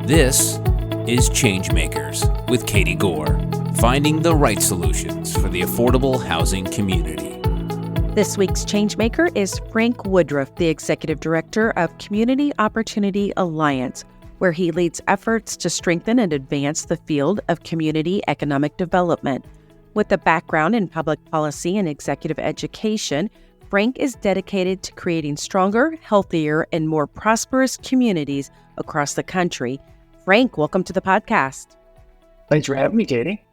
This is ChangeMakers with Katie Gore, finding the right solutions for the affordable housing community. This week's ChangeMaker is Frank Woodruff, the Executive Director of Community Opportunity Alliance, where he leads efforts to strengthen and advance the field of community economic development. With a background in public policy and executive education, Frank is dedicated to creating stronger, healthier, and more prosperous communities across the country. Frank, welcome to the podcast. Thanks for having me, Katie.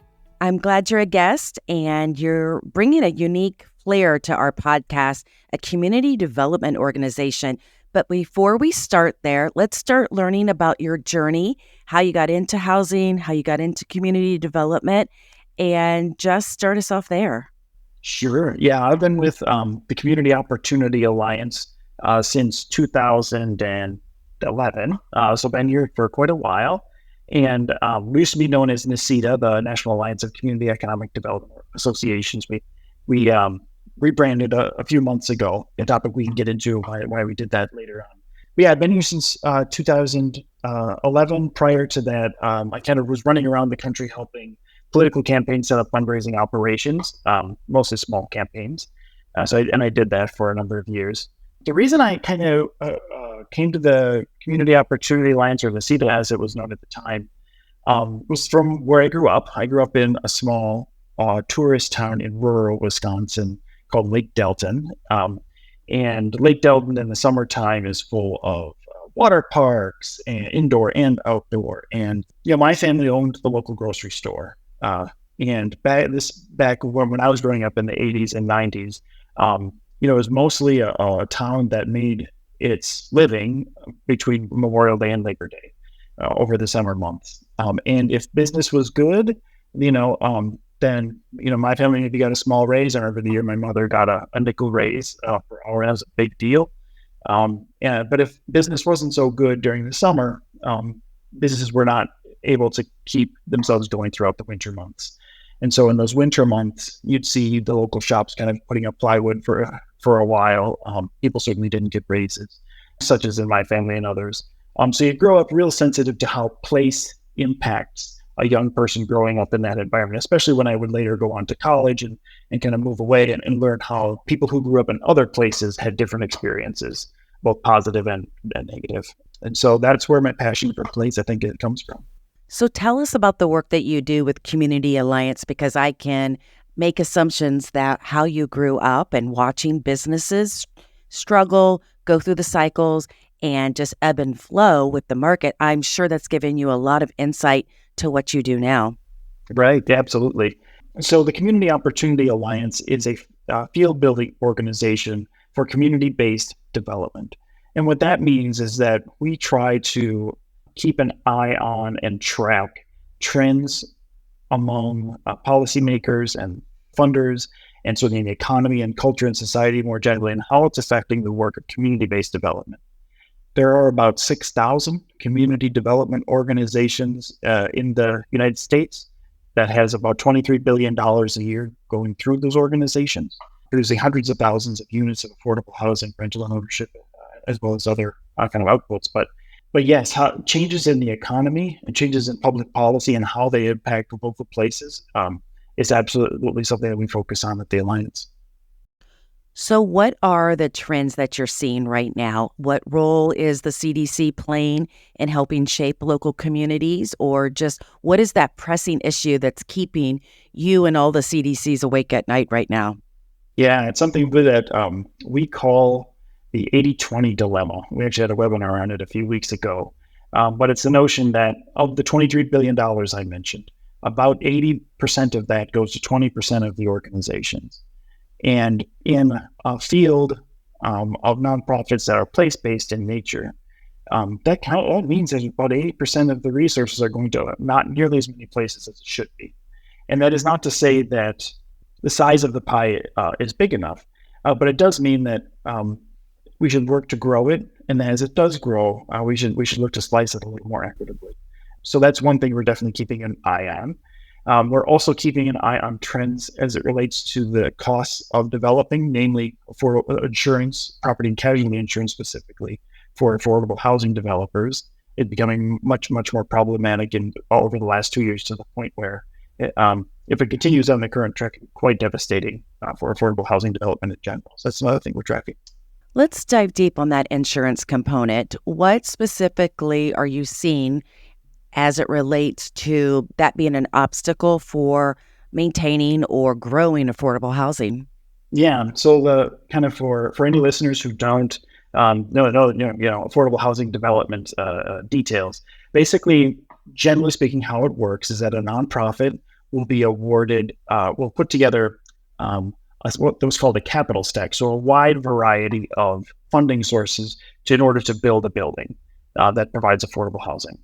I'm glad you're a guest, and you're bringing a unique flair to our podcast, a community development organization. But before we start there, let's start learning about your journey, how you got into housing, how you got into community development, and just start us off there. Sure. Yeah, I've been with the Community Opportunity Alliance since 2011. So I've been here for quite a while. And we used to be known as NACEDA, the National Alliance of Community Economic Development Associations. We rebranded a few months ago, a topic we can get into why we did that later on. But yeah, I've been here since 2011. Prior to that, I kind of was running around the country helping political campaigns set up fundraising operations, mostly small campaigns. So I did that for a number of years. The reason I kind of came to the Community Opportunity Alliance, or the CEDA as it was known at the time, was from where I grew up. I grew up in a small tourist town in rural Wisconsin called Lake Delton. And Lake Delton in the summertime is full of water parks, and indoor and outdoor. And my family owned the local grocery store. And back when I was growing up in the 80s and 90s, it was mostly a town that made its living between Memorial Day and Labor Day over the summer months. And if business was good, then my family maybe got a small raise, and over the year my mother got a nickel raise per hour. That was a big deal. But if business wasn't so good during the summer, businesses were not able to keep themselves going throughout the winter months. And so in those winter months, you'd see the local shops kind of putting up plywood for a while. People certainly didn't get raises, such as in my family and others. So you grow up real sensitive to how place impacts a young person growing up in that environment, especially when I would later go on to college and kind of move away and learn how people who grew up in other places had different experiences, both positive and negative. And so that's where my passion for place, I think, it comes from. So tell us about the work that you do with Community Alliance, because I can make assumptions that how you grew up and watching businesses struggle, go through the cycles, and just ebb and flow with the market. I'm sure that's given you a lot of insight to what you do now. Right, absolutely. So the Community Opportunity Alliance is a field-building organization for community-based development. And what that means is that we try to keep an eye on and track trends among policymakers and funders, and so in the economy and culture and society more generally, and how it's affecting the work of community-based development. There are about 6,000 community development organizations in the United States that has about $23 billion a year going through those organizations, producing hundreds of thousands of units of affordable housing, rental and ownership, as well as other kind of outputs. But yes, how changes in the economy and changes in public policy and how they impact local places is absolutely something that we focus on at the Alliance. So what are the trends that you're seeing right now? What role is the CDC playing in helping shape local communities, or just what is that pressing issue that's keeping you and all the CDCs awake at night right now? Yeah, it's something that we call the 80-20 dilemma. We actually had a webinar on it a few weeks ago. But it's the notion that of the $23 billion I mentioned, about 80% of that goes to 20% of the organizations. And in a field of nonprofits that are place-based in nature, that means that about 80% of the resources are going to not nearly as many places as it should be. And that is not to say that the size of the pie is big enough, but it does mean that we should work to grow it, and as it does grow, we should look to slice it a little more equitably. So that's one thing we're definitely keeping an eye on. We're also keeping an eye on trends as it relates to the costs of developing, namely for insurance, property and casualty insurance specifically, for affordable housing developers. it's becoming much, much more problematic over the last 2 years, to the point where if it continues on the current track, quite devastating for affordable housing development in general. So that's another thing we're tracking. Let's dive deep on that insurance component. What specifically are you seeing as it relates to that being an obstacle for maintaining or growing affordable housing? Yeah. So the kind of for any listeners who don't know affordable housing development details, basically, generally speaking, how it works is that a nonprofit will be awarded, will put together what was called a capital stack, so a wide variety of funding sources in order to build a building that provides affordable housing.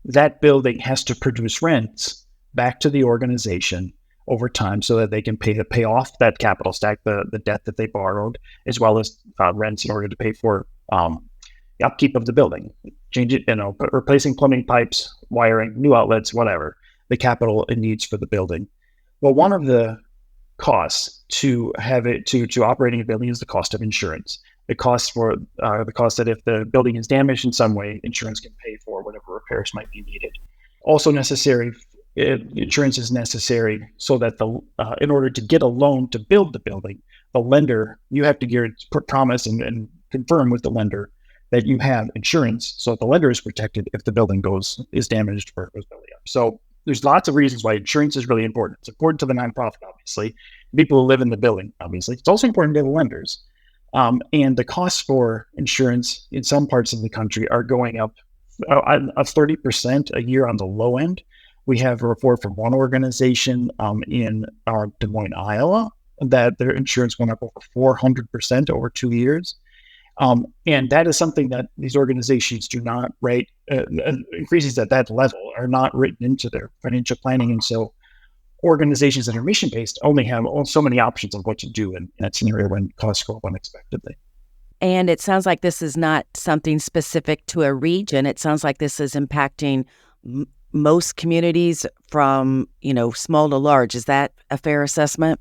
That building has to produce rents back to the organization over time so that they can pay off that capital stack, the debt that they borrowed, as well as rents in order to pay for the upkeep of the building, change it, replacing plumbing pipes, wiring, new outlets, whatever, the capital it needs for the building. Well, one of the costs to operating a building is the cost of insurance. The cost that if the building is damaged in some way, insurance can pay for whatever repairs might be needed. Also necessary, insurance is necessary so that in order to get a loan to build the building, the lender, you have to promise and confirm with the lender that you have insurance, so that the lender is protected if the building is damaged or goes belly up. So there's lots of reasons why insurance is really important. It's important to the nonprofit, obviously, people who live in the building, obviously. It's also important to the lenders. And the costs for insurance in some parts of the country are going up 30% a year on the low end. We have a report from one organization in Des Moines, Iowa, that their insurance went up over 400% over 2 years. And that is something that these organizations do not rate, increases at that level are not written into their financial planning. And so organizations that are mission-based only have so many options of what to do in that scenario when costs go up unexpectedly. And it sounds like this is not something specific to a region. It sounds like this is impacting most communities from, small to large. Is that a fair assessment?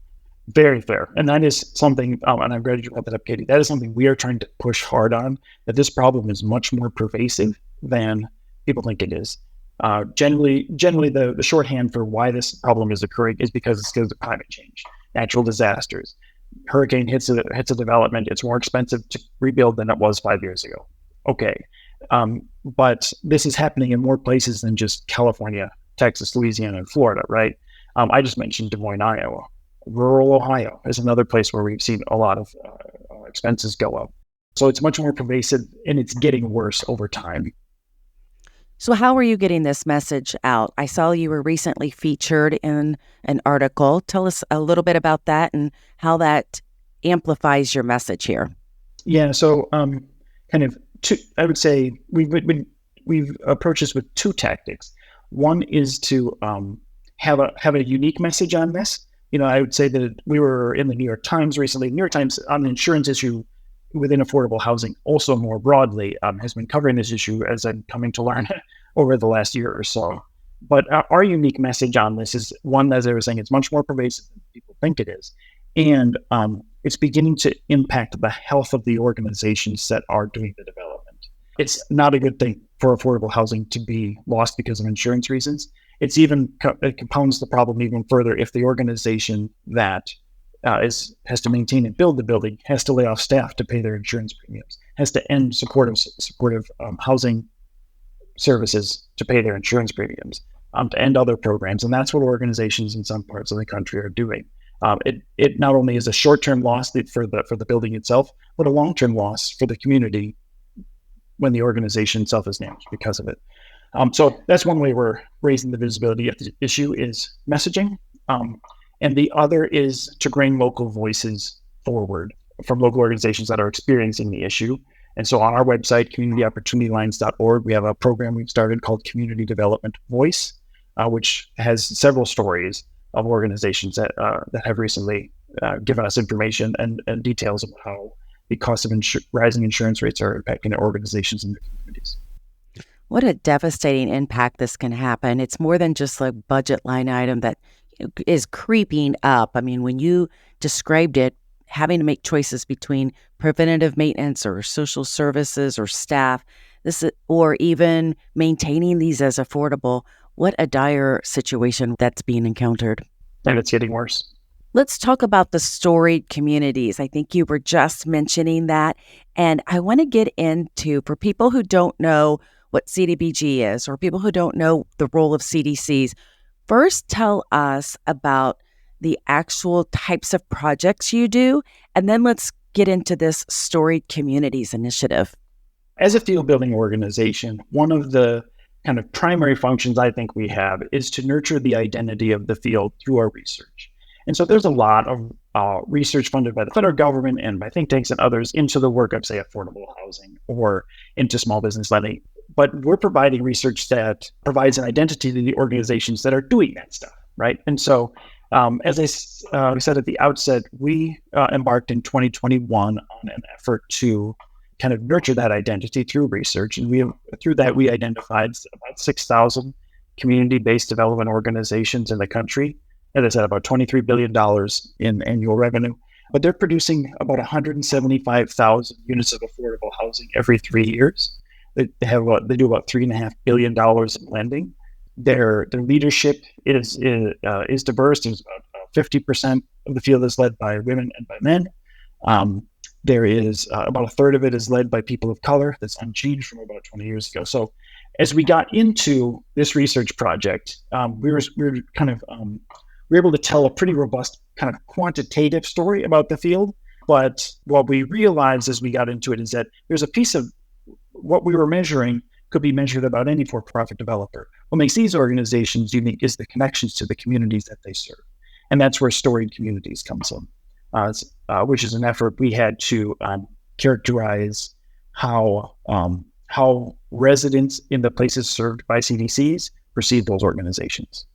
Very fair. And that is something, and I'm glad you brought that up, Katie, that is something we are trying to push hard on, that this problem is much more pervasive than people think it is. Generally, the shorthand for why this problem is occurring is because of climate change, natural disasters. Hurricane hits a development, it's more expensive to rebuild than it was 5 years ago. Okay. But this is happening in more places than just California, Texas, Louisiana, and Florida, right? I just mentioned Des Moines, Iowa. Rural Ohio is another place where we've seen a lot of expenses go up. So it's much more pervasive, and it's getting worse over time. So how are you getting this message out? I saw you were recently featured in an article. Tell us a little bit about that and how that amplifies your message here. Yeah, so I would say we've approached this with two tactics. One is to have a unique message on this. I would say that we were in the New York Times recently. New York Times on the insurance issue within affordable housing, also more broadly, has been covering this issue, as I'm coming to learn over the last year or so. But our unique message on this is one, as I was saying, it's much more pervasive than people think it is. And it's beginning to impact the health of the organizations that are doing the development. It's not a good thing for affordable housing to be lost because of insurance reasons. It compounds the problem even further if the organization that has to maintain and build the building has to lay off staff to pay their insurance premiums, has to end supportive housing services to pay their insurance premiums, to end other programs. And that's what organizations in some parts of the country are doing. It not only is a short-term loss for the building itself, but a long-term loss for the community when the organization itself is damaged because of it. So that's one way we're raising the visibility of the issue is messaging. And the other is to bring local voices forward from local organizations that are experiencing the issue. And so on our website, communityopportunitylines.org, we have a program we've started called Community Development Voice, which has several stories of organizations that have recently given us information and details about how the cost of rising insurance rates are impacting their organizations and their communities. What a devastating impact this can happen. It's more than just a budget line item that is creeping up. I mean, when you described it, having to make choices between preventative maintenance or social services or staff, or even maintaining these as affordable. What a dire situation that's being encountered. And it's getting worse. Let's talk about the storied communities. I think you were just mentioning that. And I want to get into, for people who don't know what CDBG is, or people who don't know the role of CDCs, first tell us about the actual types of projects you do, and then let's get into this storied communities initiative. As a field building organization, one of the kind of primary functions I think we have is to nurture the identity of the field through our research. And so there's a lot of research funded by the federal government and by think tanks and others into the work of, say, affordable housing or into small business lending. But we're providing research that provides an identity to the organizations that are doing that stuff, right? And so, as I said at the outset, we embarked in 2021 on an effort to kind of nurture that identity through research. And through that, we identified about 6,000 community-based development organizations in the country. As I said, about $23 billion in annual revenue. But they're producing about 175,000 units of affordable housing every 3 years. They do about $3.5 billion in lending. Their leadership is diverse. There's about 50% of the field is led by women and by men. There is about a third of it is led by people of color. That's unchanged from about 20 years ago. So as we got into this research project, we were able to tell a pretty robust kind of quantitative story about the field. But what we realized as we got into it is that there's a piece of what we were measuring could be measured about any for-profit developer. What makes these organizations unique is the connections to the communities that they serve. And that's where storied communities comes in, which is an effort we had to characterize how residents in the places served by CDCs perceive those organizations.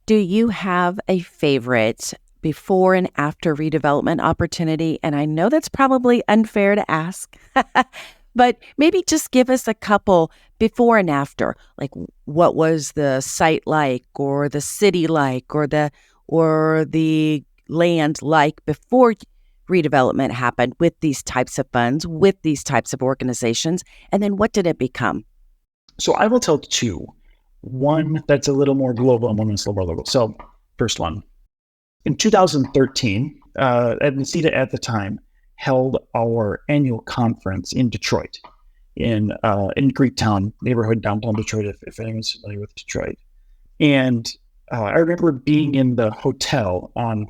Do you have a favorite before and after redevelopment opportunity? And I know that's probably unfair to ask, but maybe just give us a couple before and after. Like, what was the site like, or the city like, or the land like before redevelopment happened with these types of funds, with these types of organizations, and then what did it become? So I will tell two. One that's a little more global and one that's a little more local. So first one, in 2013, NCEDA at the time held our annual conference in Detroit, in Greektown neighborhood, downtown Detroit, if anyone's familiar with Detroit. And I remember being in the hotel on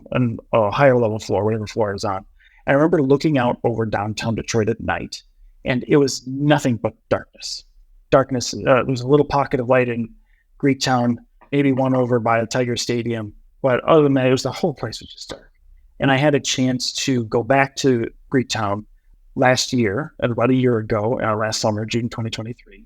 a higher level floor, whatever floor I was on. I remember looking out over downtown Detroit at night, and it was nothing but darkness. There was a little pocket of light in Greektown, maybe one over by the Tiger Stadium. But other than that, the whole place was just dark. And I had a chance to go back to Greektown last year, about a year ago, last summer, June 2023,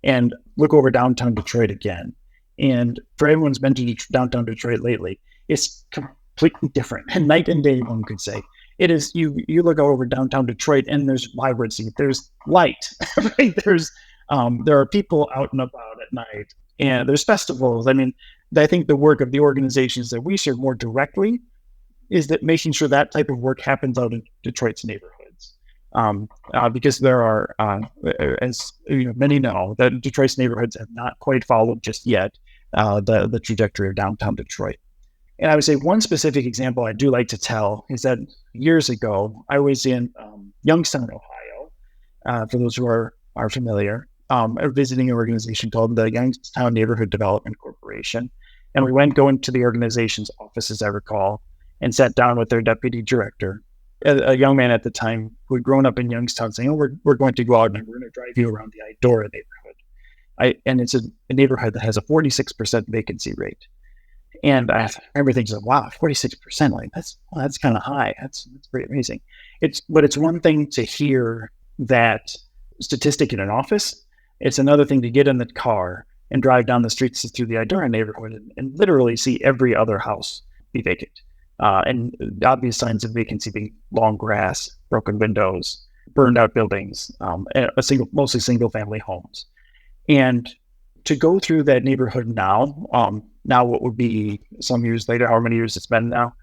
and look over downtown Detroit again. And for everyone who's been to downtown Detroit lately, it's completely different. And night and day, one could say. It is, you look over downtown Detroit and there's vibrancy, there's light, right? There are people out and about at night, and there's festivals. I mean, I think the work of the organizations that we serve more directly is that making sure that type of work happens out in Detroit's neighborhoods. Because there are, as many know, that Detroit's neighborhoods have not quite followed just yet the trajectory of downtown Detroit. And I would say one specific example I do like to tell is that years ago, I was in Youngstown, Ohio, for those who are familiar, visiting an organization called the Youngstown Neighborhood Development Corporation. And we went going to the organization's office, as I recall, and sat down with their deputy director, a young man at the time who had grown up in Youngstown, saying, we're going to go out and we're going to drive you around the Idora neighborhood. And it's a neighborhood that has a 46% vacancy rate. And I remember thinking, wow, 46%, like that's kind of high. That's pretty amazing. But it's one thing to hear that statistic in an office. It's another thing to get in the car and drive down the streets through the Idora neighborhood and literally see every other house be vacant. And the obvious signs of vacancy being long grass, broken windows, burned out buildings, mostly single family homes. And to go through that neighborhood now what would be some years later, however many years it's been now,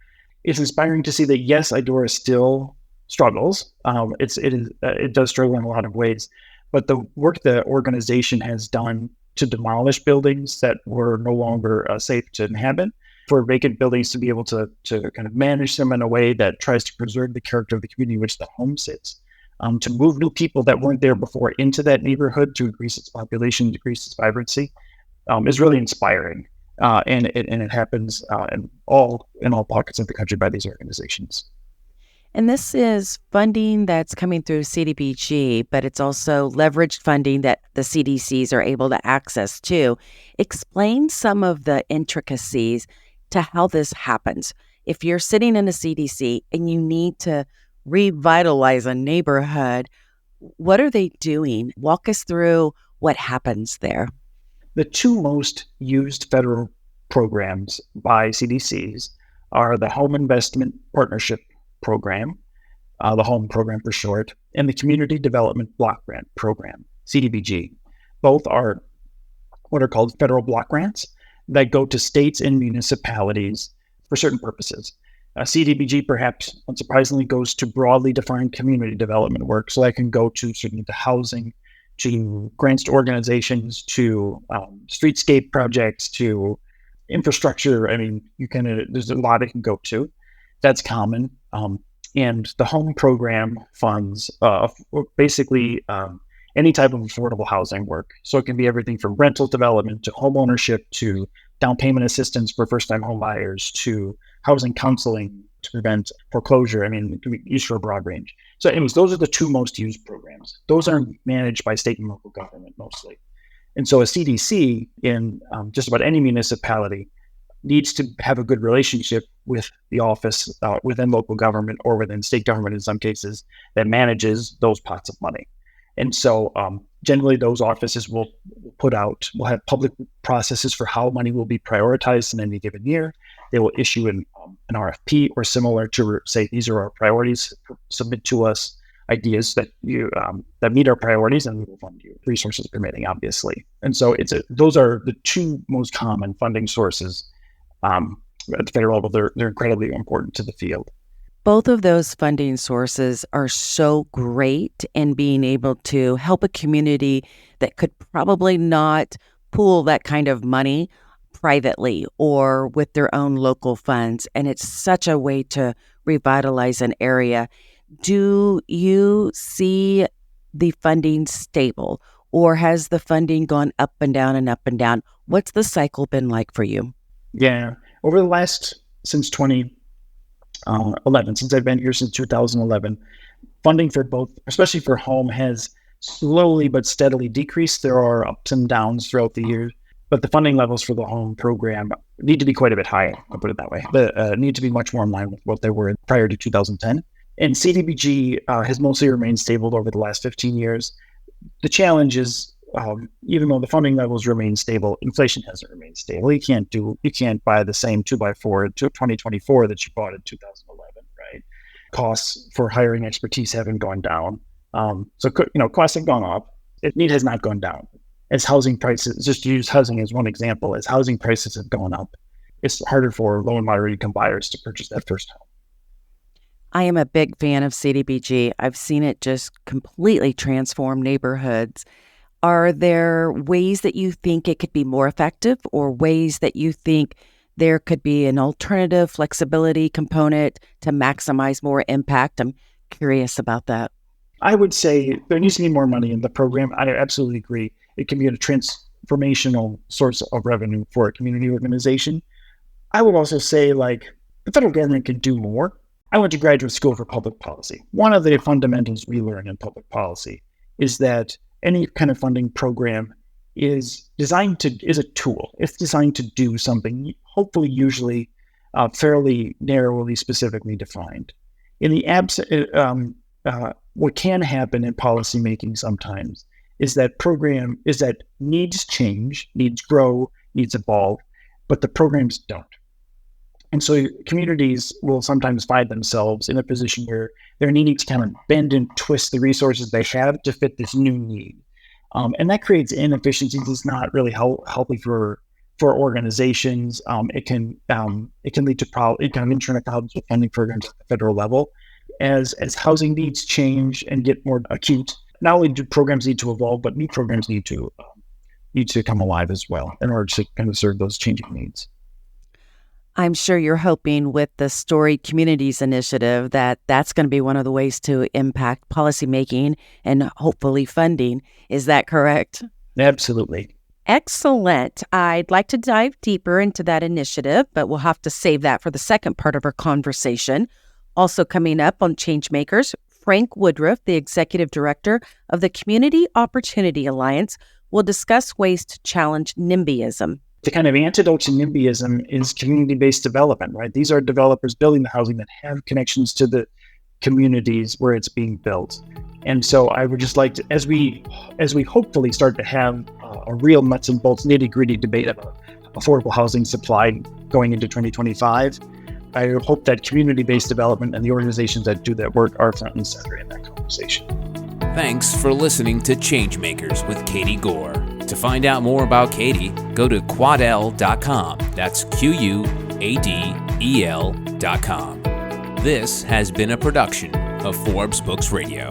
it's inspiring to see that yes, Idora still struggles. It does struggle in a lot of ways, but the work the organization has done to demolish buildings that were no longer safe to inhabit, for vacant buildings to be able to kind of manage them in a way that tries to preserve the character of the community in which the home sits, to move new people that weren't there before into that neighborhood to increase its population, decrease its vibrancy, is really inspiring. And it happens in all pockets of the country by these organizations. And this is funding that's coming through CDBG, but it's also leveraged funding that the CDCs are able to access too. Explain some of the intricacies to how this happens. If you're sitting in a CDC and you need to revitalize a neighborhood, what are they doing? Walk us through what happens there. The two most used federal programs by CDCs are the Home Investment Partnership Program, the HOME program for short, and the Community Development Block Grant Program, CDBG. Both are what are called federal block grants that go to states and municipalities for certain purposes. CDBG, perhaps unsurprisingly, goes to broadly defined community development work, so that can go to certainly to housing, to grants to organizations, to streetscape projects, to infrastructure. I mean, there's a lot it can go to. That's common. And the HOME program funds basically any type of affordable housing work. So it can be everything from rental development to home ownership to down payment assistance for first-time home buyers to housing counseling to prevent foreclosure. I mean, it can be used for a broad range. So anyways, those are the two most used programs. Those are managed by state and local government mostly. And so a CDC in just about any municipality needs to have a good relationship with the office within local government or within state government in some cases that manages those pots of money. And so generally those offices will have public processes for how money will be prioritized in any given year. They will issue an RFP or similar to say, these are our priorities, submit to us ideas that meet our priorities, and we will fund you, resources permitting, obviously. And so those are the two most common funding sources at the federal level. They're incredibly important to the field. Both of those funding sources are so great in being able to help a community that could probably not pool that kind of money privately or with their own local funds. And it's such a way to revitalize an area. Do you see the funding stable, or has the funding gone up and down and up and down? What's the cycle been like for you? Yeah, over the since 2011, since I've been here since 2011, funding for both, especially for home, has slowly but steadily decreased. There are ups and downs throughout the years, but the funding levels for the home program need to be quite a bit higher, I'll put it that way. But need to be much more in line with what they were prior to 2010. And CDBG has mostly remained stable over the last 15 years. The challenge is, even though the funding levels remain stable, inflation hasn't remained stable. You can't buy the same 2x4 in 2024 that you bought in 2011, right? Costs for hiring expertise haven't gone down. So costs have gone up. Need has not gone down. As housing prices, just to use housing as one example, as housing prices have gone up, it's harder for low and moderate income buyers to purchase that first home. I am a big fan of CDBG. I've seen it just completely transform neighborhoods. Are there ways that you think it could be more effective, or ways that you think there could be an alternative flexibility component to maximize more impact? I'm curious about that. I would say there needs to be more money in the program. I absolutely agree. It can be a transformational source of revenue for a community organization. I would also say, the federal government could do more. I went to graduate school for public policy. One of the fundamentals we learn in public policy is that any kind of funding program is a tool. It's designed to do something, hopefully, usually fairly narrowly, specifically defined. In the what can happen in policymaking sometimes is that needs change, needs grow, needs evolve, but the programs don't. And so communities will sometimes find themselves in a position where they're needing to kind of bend and twist the resources they have to fit this new need. And that creates inefficiencies. It's not really healthy for organizations. It can lead to internal problems with funding programs at the federal level. As housing needs change and get more acute, not only do programs need to evolve, but new programs need to come alive as well in order to kind of serve those changing needs. I'm sure you're hoping with the Storied Communities Initiative that that's going to be one of the ways to impact policymaking and hopefully funding. Is that correct? Absolutely. Excellent. I'd like to dive deeper into that initiative, but we'll have to save that for the second part of our conversation. Also coming up on ChangeMakers, Frank Woodruff, the Executive Director of the Community Opportunity Alliance, will discuss ways to challenge NIMBYism. The kind of antidote to NIMBYism is community-based development, right? These are developers building the housing that have connections to the communities where it's being built. And so I would just like to, as we hopefully start to have a real nuts and bolts nitty-gritty debate about affordable housing supply going into 2025, I hope that community-based development and the organizations that do that work are front and center in that conversation. Thanks for listening to Changemakers with Katie Gore. To find out more about Katie, go to quadel.com. That's QUADEL.com. This has been a production of Forbes Books Radio.